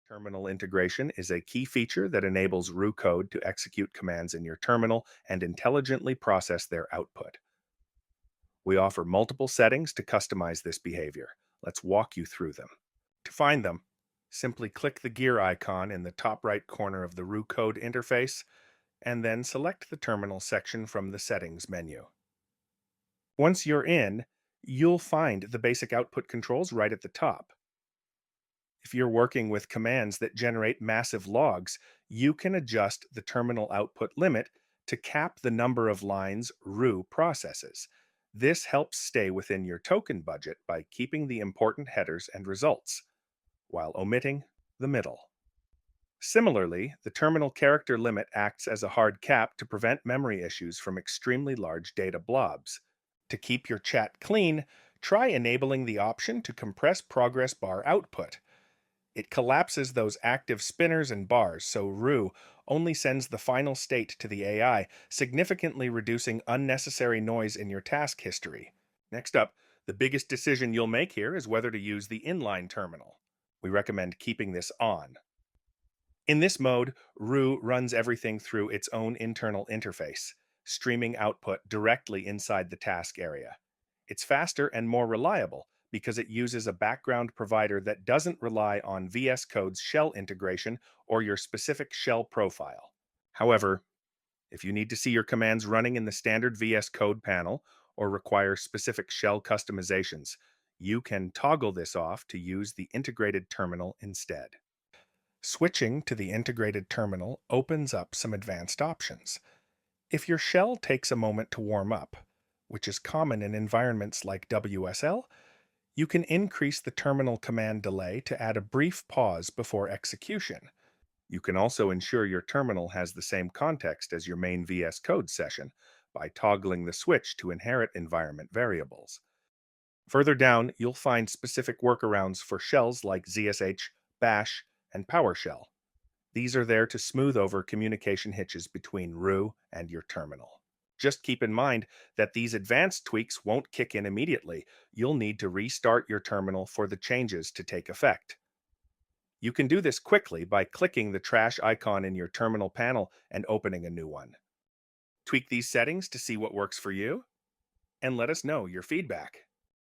Terminal integration is a key feature that enables Roo Code to execute commands in your terminal and intelligently process their output. We offer multiple settings to customize this behavior. Let's walk you through them. To find them, simply click the gear icon in the top right corner of the Roo Code interface, and then select the Terminal section from the Settings menu. Once you're in, you'll find the basic output controls right at the top. If you're working with commands that generate massive logs, you can adjust the terminal output limit to cap the number of lines Roo processes. This helps stay within your token budget by keeping the important headers and results, while omitting the middle. Similarly, the terminal character limit acts as a hard cap to prevent memory issues from extremely large data blobs. To keep your chat clean, try enabling the option to compress progress bar output. It collapses those active spinners and bars, so Roo only sends the final state to the AI, significantly reducing unnecessary noise in your task history. Next up, the biggest decision you'll make here is whether to use the inline terminal. We recommend keeping this on. In this mode, Roo runs everything through its own internal interface, streaming output directly inside the task area. It's faster and more reliable because it uses a background provider that doesn't rely on VS Code's shell integration or your specific shell profile. However, if you need to see your commands running in the standard VS Code panel or require specific shell customizations, you can toggle this off to use the integrated terminal instead. Switching to the integrated terminal opens up some advanced options. If your shell takes a moment to warm up, which is common in environments like WSL, you can increase the terminal command delay to add a brief pause before execution. You can also ensure your terminal has the same context as your main VS Code session by toggling the switch to inherit environment variables. Further down, you'll find specific workarounds for shells like ZSH, Bash, and PowerShell. These are there to smooth over communication hitches between Roo and your terminal. Just keep in mind that these advanced tweaks won't kick in immediately. You'll need to restart your terminal for the changes to take effect. You can do this quickly by clicking the trash icon in your terminal panel and opening a new one. Tweak these settings to see what works for you, and let us know your feedback.